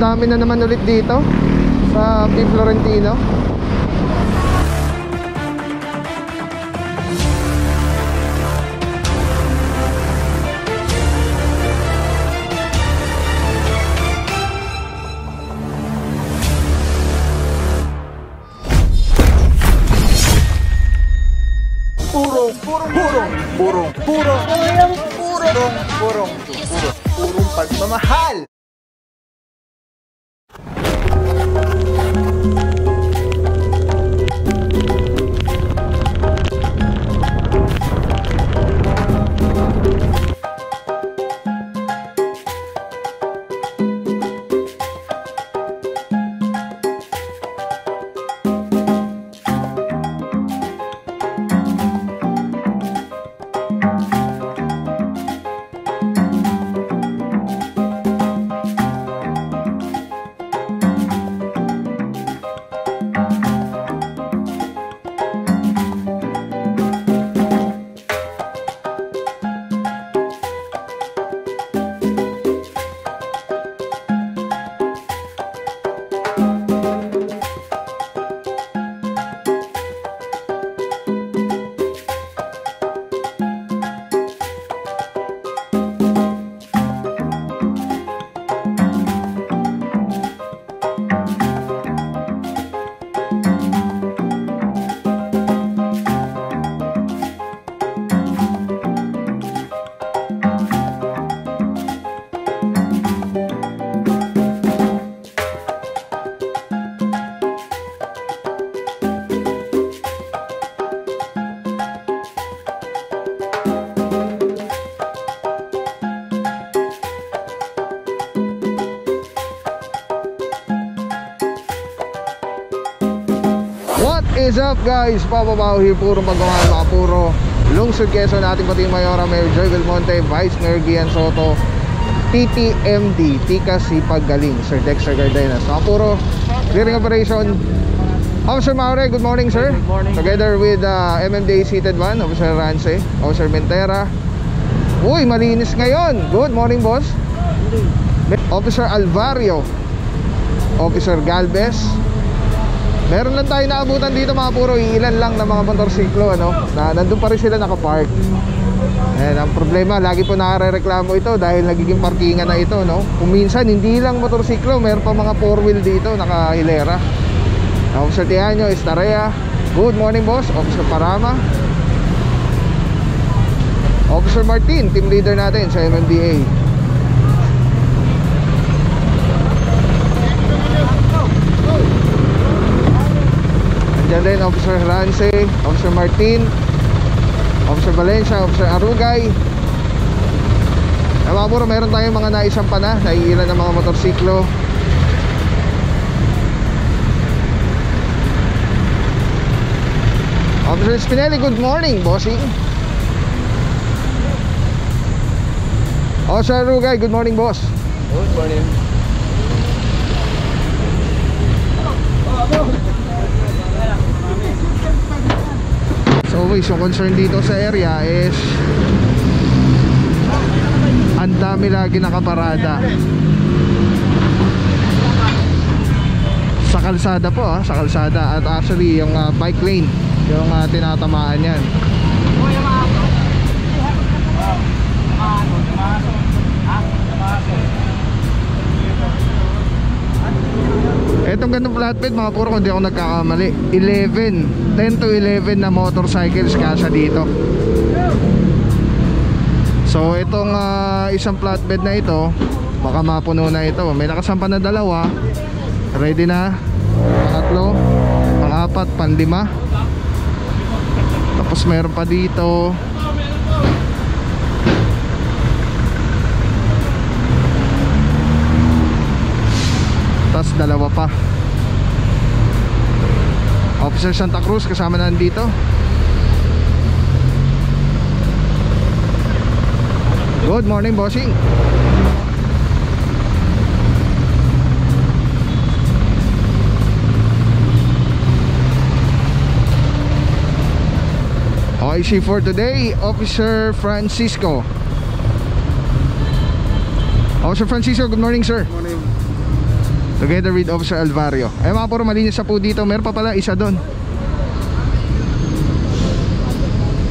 dami na naman ulit dito sa P. Florentino. Purong pagmamahal. What is up guys? Papabaho here, puro pagmamahal mga puro lungsod Quezon, natin pati Mayora, Mayor Joy Belmonte, Vice Mayor Gian Soto, PTMD, Tika Sipag Galing, Sir Dexter Gardenas, mga puro clearing operation. Officer Maure, good morning sir. Good morning. Together with MMDA seated man, Officer Rance, Officer Mentera. Uy, malinis ngayon. Good morning boss. Officer Alvario, Officer Galvez. Meron lang tayo naabutan dito mga puro, ilan lang na mga motorsiklo na nandun pa rin sila nakapark. And ang problema, lagi po nakarereklamo ito dahil nagiging parkingan na ito, no? Kung minsan hindi lang motorsiklo, meron pa mga 4-wheel dito nakahilera. Officer Tianyo Estarea, good morning boss. Officer Parama, Officer Martin, team leader natin sa MMDA. Diyan din Officer Rance, Officer Martin, Officer Valencia, Officer Arugay. Mga puro, meron tayong mga naisampa na, naiilan ng mga motorsiklo. Officer Spinelli, good morning bossing. Officer Arugay, good morning boss. Good morning. So always, yung concern dito sa area is ang dami lagi nakaparada sa kalsada po, sa kalsada. At actually yung bike lane yung tinatamaan yan. Etong ganong flatbed mga puro, kung di ako nagkakamali, 10 to 11 na motorcycles kasa dito. So itong isang flatbed na ito, baka mapuno na ito. May nakasampa na dalawa, ready na pangatlo, pang-apat, pang-lima. Tapos meron pa dito. Tapos dalawa pa. Officer Santa Cruz kasama na nandito. Good morning bossing. OIC for today, Officer Francisco. Officer Francisco, good morning sir. Good morning. together with Officer Alvario. Ay mga puro, malinis na po dito. Meron pa pala isa doon.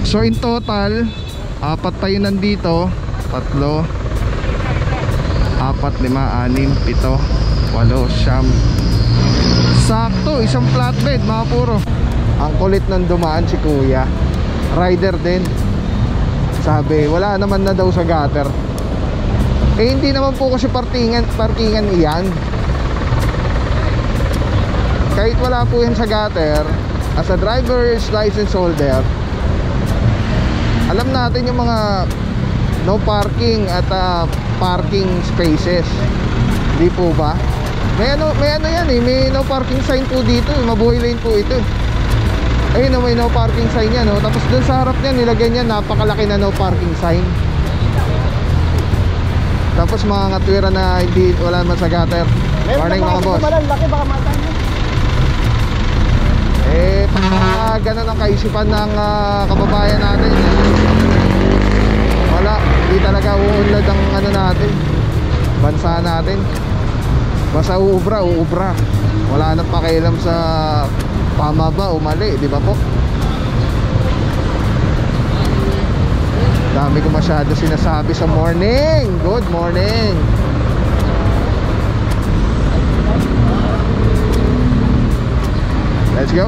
So in total, 4 tayo nandito. 3, 4, 5, 6, 7, 8, 9. Sakto, isang flatbed mga puro. Ang kulit ng dumaan si kuya. Rider din. Sabi, wala naman na daw sa gutter. Eh hindi naman po kasi parkingan iyan. Kahit wala po yan sa gutter, as a driver's license holder, alam natin yung mga no parking at parking spaces. Di po ba? May ano yan eh, may no parking sign po dito, mabuhay lane po ito. Ayun may no parking sign yan, no? Tapos dun sa harap niya nilagay niya napakalaki na no parking sign. Tapos mga ngatwira na hindi, wala naman sa gutter. Morning mga boss. Laki baka matay mo. Eh, ganun ang kaisipan ng kababayan natin. Wala, hindi talaga uunlad ang ano natin, bansa natin. Basta uubra. Wala nang pakialam sa tama ba o mali, di ba po? Dami ko masyado sinasabi sa morning. Good morning. Let's go.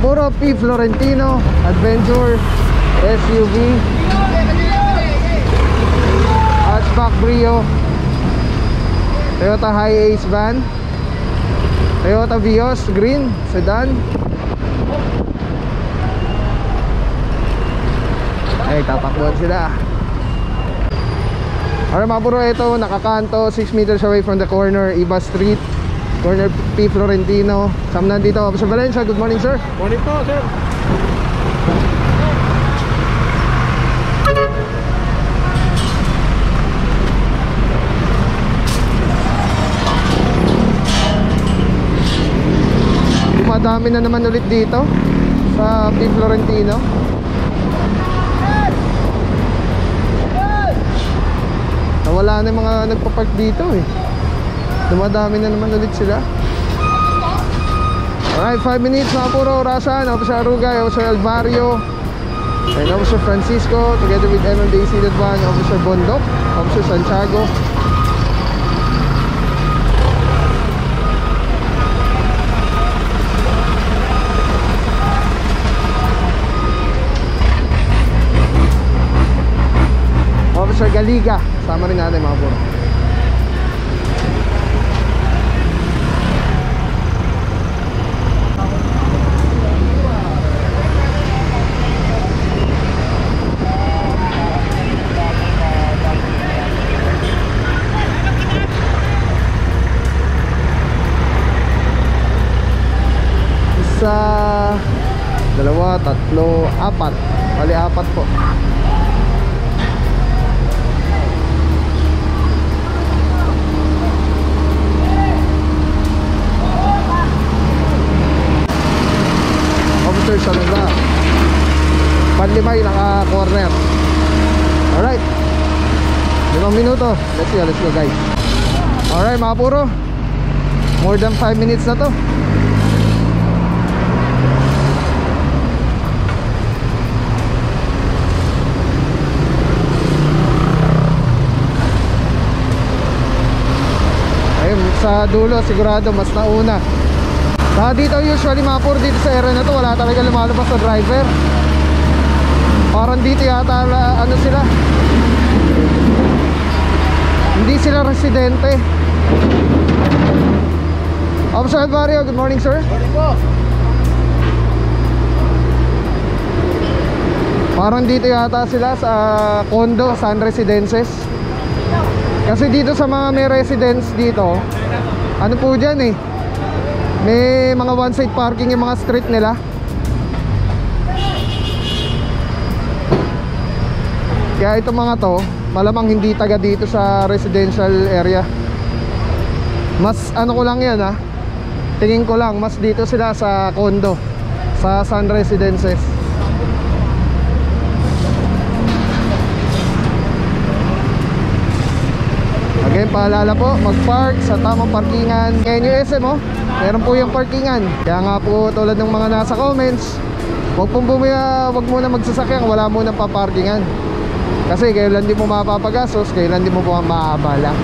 Puro P Florentino Adventure SUV, hatchback Brio, Toyota Hi-Ace van, Toyota Vios green sedan. Ay, tatakbuhan sila. Alright mga puro, ito nakakanto 6 meters away from the corner, Iba Street, corner P Florentino. Sam nandito, Officer Valencia. Good morning, sir. Morning po, sir. Madami na naman ulit dito sa P Florentino. Nawala na yung mga nagpapark dito eh. Dumadami na naman ulit sila. Alright, 5 minutes mga puro orasan. Officer Arugay, Officer Alvario, and Officer Francisco, together with MMDA Seated Van, Officer Bondok, Officer Santiago. Officer Galiga, sama rin natin mga puro. Isa, dalawa, tatlo, apat. Bali, apat po. Quezon na. Panlimay, naka-corner. Alright, 5 minuto. Let's go guys. Alright mga puro, more than 5 minutes na to. Ayun, sa dulo sigurado mas nauna. Dito usually mga puro, dito sa area na to wala talaga lumalabas na driver. Parang dito yata ano sila, hindi sila residente. Officer Alvario, good morning sir. Morning po. Parang dito yata sila sa condo, Sun Residences. Kasi dito sa mga may residence dito, ano po dyan eh, may mga one side parking yung mga street nila. Kaya itong mga to, malamang hindi taga dito sa residential area. Mas ano ko lang yan ha, tingin ko lang, mas dito sila sa condo, sa Sun Residences. Again, paalala po, mag-park sa tamang parkingan. Ngayon yung SM oh, meron po yung parkingan. Kaya nga po, tulad ng mga nasa comments, wag muna magsasakyan, wala muna paparkingan. Kasi kailan di mo mapapagastos, kailan di mo po maabala.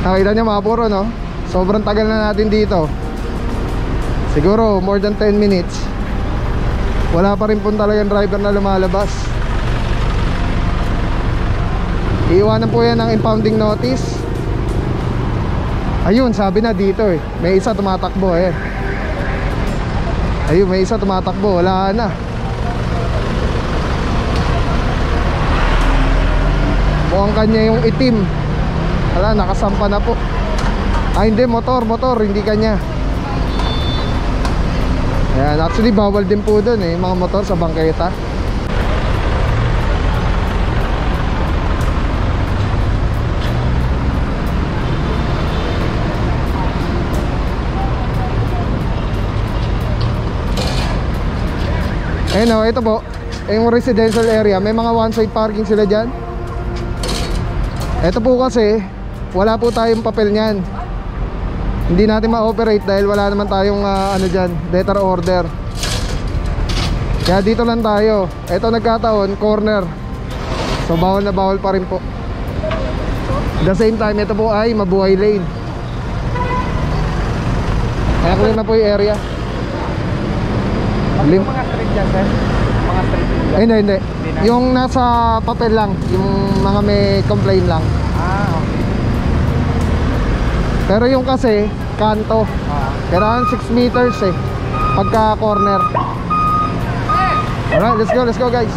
Nakita nyo mga puro no, sobrang tagal na natin dito. Siguro more than 10 minutes. Wala pa rin po talagang driver na lumalabas. Iiwanan po yan ng impounding notice. Ayun, sabi na dito eh, may isa tumatakbo eh. Ayun, may isa tumatakbo, wala na. Mukhang kanya yung itim. Wala, nakasampa na po. Ah hindi, motor, hindi kanya. Yan, actually bawal din po dun eh, mga motor sa bangketa. Ayun o, ito po, yung residential area, may mga one side parking sila dyan. Ito po kasi, wala po tayong papel nyan. Hindi natin ma-operate dahil wala naman tayong ano dyan, letter order. Kaya dito lang tayo. Ito nagkataon, corner. So bawal na bawal pa rin po. At the same time, ito po ay mabuhay lane. Kaya clear na po yung area. Yung mga street dyan, sir? Mga street dyan? Hindi. Yung nasa papel lang, yung mga may complaint lang. Ah, okay. Pero yung kasi, kanto. Kailangan 6 meters eh, pagka corner. Alright, let's go guys.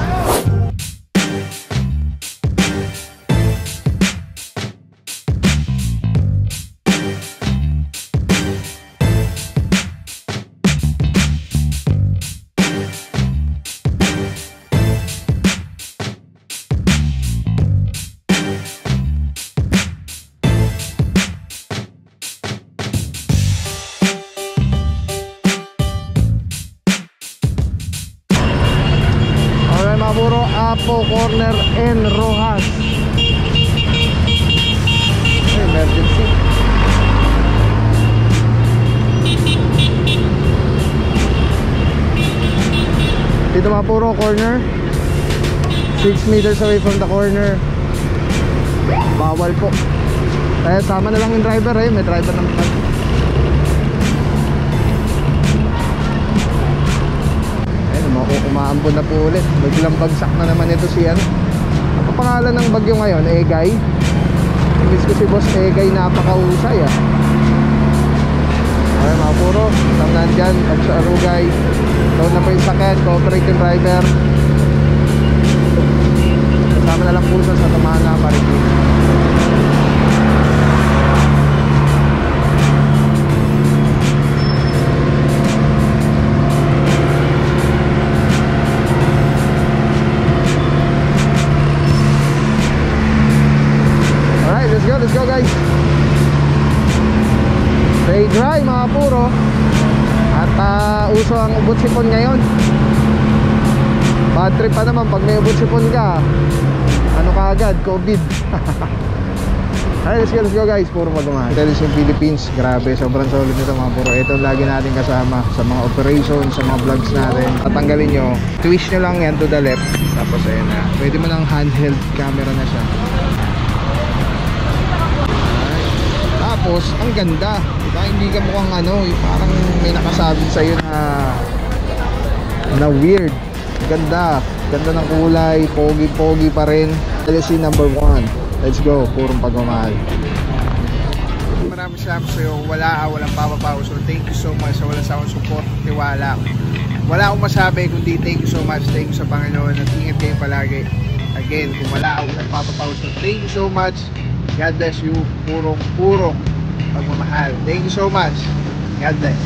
Maburo, Apo, Corner, and Rojas. Emergency. Dito Mapuro, corner. 6 meters away from the corner. Bawal po. Kaya sama na lang yung driver eh. May driver naman. Umaambon na po ulit. Biglang bagsak na naman ito si ano, Ang pangalan ng bagyo ngayon, Egay. Miss ko si Boss Egay, napakahusay ah. Okay mga puro, isang nandyan, pag sa Arugay. Doon na po yung sakyan, cooperate yung driver. Kasama na lang po sa Tamana, Marikina. Alright, let's go guys. Stay dry mga puro. At uso ang ubot sipon ngayon. Bad trip pa naman pag may ubot sipon ka. Ano ka agad? COVID. Alright, let's go guys. Puro magumahal. Television Philippines. Grabe, sobrang solid nito mga puro. Ito lagi natin kasama sa mga operations, sa mga vlogs natin. Tatanggalin nyo, twist nyo lang yan to the left. Tapos ayun na. Pwede mo ng handheld camera na siya. Tapos, ang ganda. Diba? Hindi ka mukhang ano, parang may nakasabit sa'yo na weird. Ganda. Ganda ng kulay. Pogi-pogi pa rin. LSC number 1. Let's go. Purong pagmamahal. Maraming salamat sa'yo. Walang papapaw. So thank you so much sa walang sawang support, tiwala. Wala akong masabi kundi thank you so much. Thank you sa Panginoon at ingat kayo palagi. Again, kung wala akong nagpapapaw. So thank you so much. God bless you. Purong pagmamahal. Thank you so much. God bless.